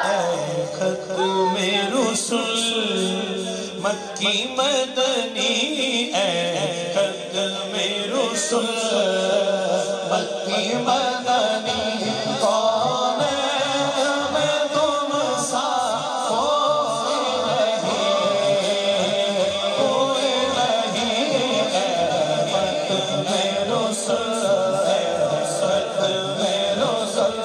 ختم رسل مکی مدنی اے ختم رسل مکی مدنی کون میں تم سا کوئی نہیں اے ختم رسل ختم رسل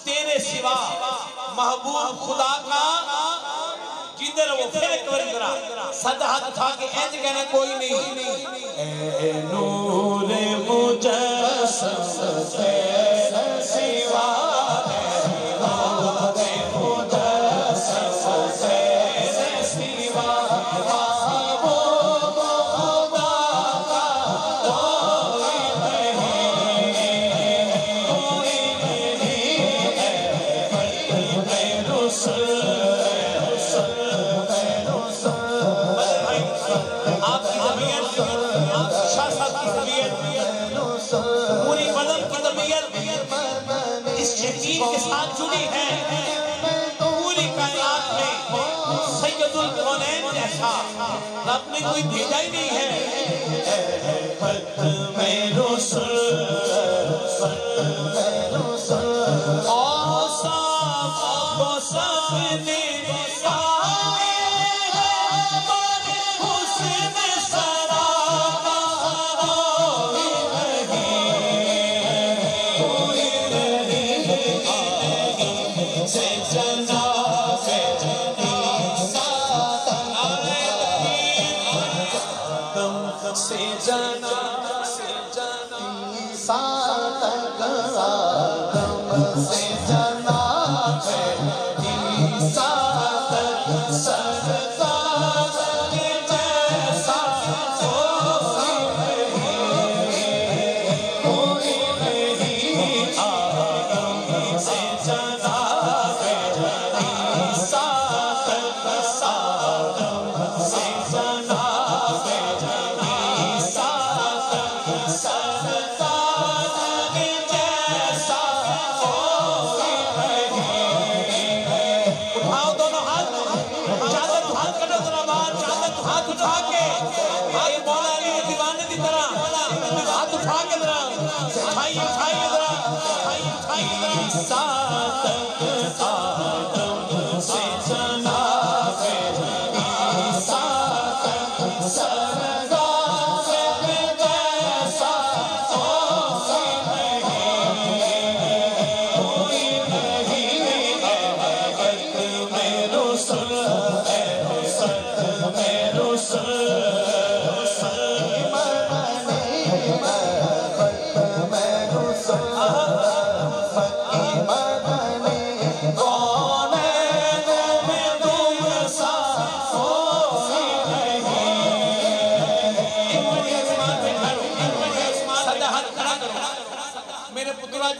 تیرے سوا محبوب خدا کا جدر وہ پھر ایک بار ادھرا صد ہاتھ اٹھا کے اینج کہنے کوئی نہیں اے نور مجسم تیرے سوا نور مجسم تیرے سوا پوری بدن کی طبیعت اس یقین کے ساتھ جڑی ہے پوری کائنات میں سید الکونین جیسا رب نے کوئی بھیجا ہی نہیں ہے ختم رسل اوصاف اوصاف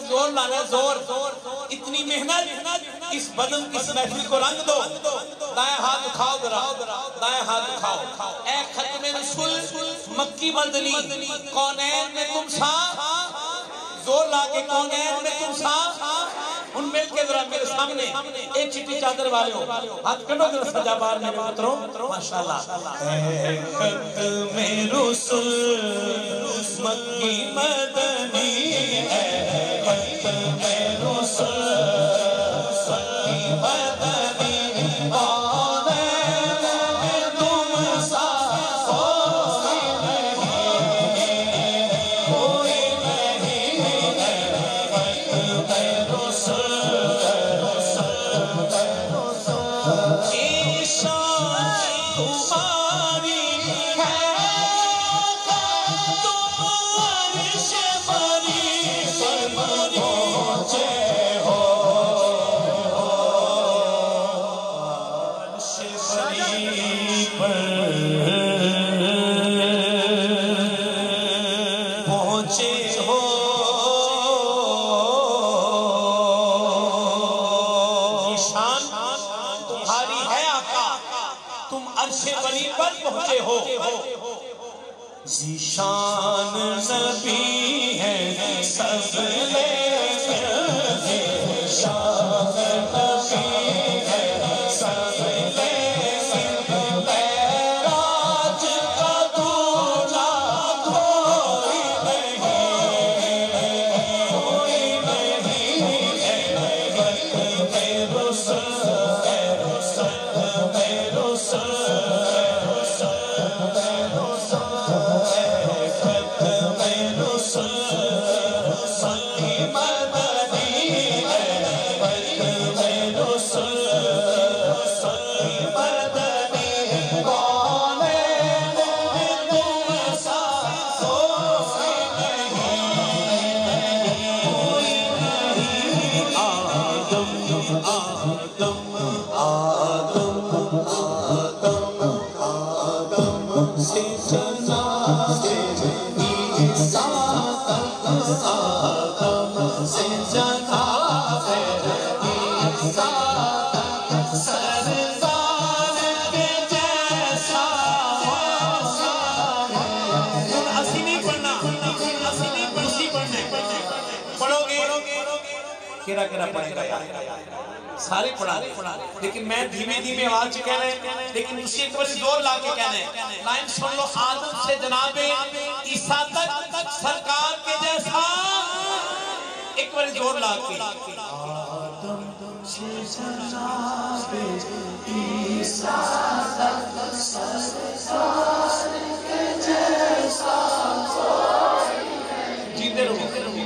زور لانا زور اتنی محنت اس بدن کی اس محفل کو رنگ دو دائیں ہاتھ اٹھاؤ ذرا دائیں ہاتھ اٹھاؤ اے ختم رسول مکی مدنی کونین میں تم سا زور لا کے کونین میں تم سا ان مل کے ذرا میرے سامنے ایک چٹی چادر والے ہو ہاتھ کٹو ذرا سجا بار میں پتروں ماشاءاللہ اے ختم رسول مکی مدنی اے ختم رسول مکی مدنی ذیشان نبی ہے سب لے ذیشان نبی ہے سب لے راج کا دولا کوئی نہیں ہے ختم رسول کیرا پڑھے گا سارے پڑھا لیکن میں دھیمے دھیمے آواز سے کہہ رہے ہیں لیکن اسی ایک بڑی زور لا کے کہہ رہے ہیں لائن سن لو آدم سے جناب عیسیٰ تک سرکار کے جیسا ایک بڑی زور لا کے آدم سے جناب عیسیٰ تک سرکار کے جیسا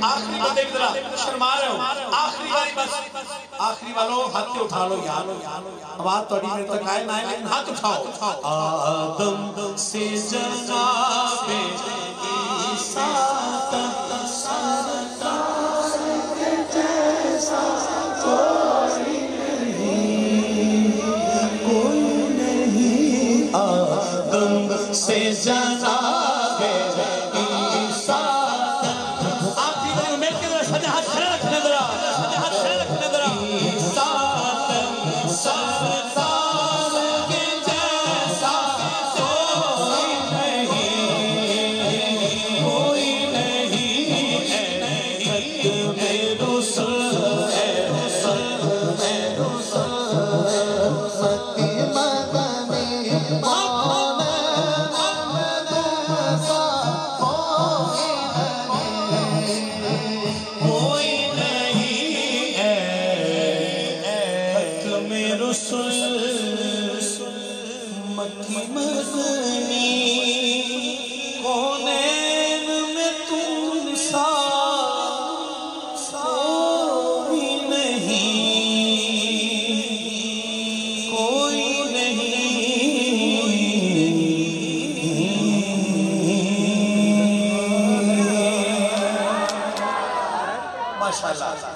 آخری بات ایک ذرا شرما رہے ہو آخری باری بس آخری والوں ہاتھ اٹھا لو یار آواز توڑی میرے تک آئے نہ آئے لیکن ہاتھ اٹھاؤ آدم سے جناب عیسیٰ تک سرکار کے جیسا کوئی نہیں آدم سے جناب مکی مدنی کونین میں تم سا کوئی نہیں ماشاءاللہ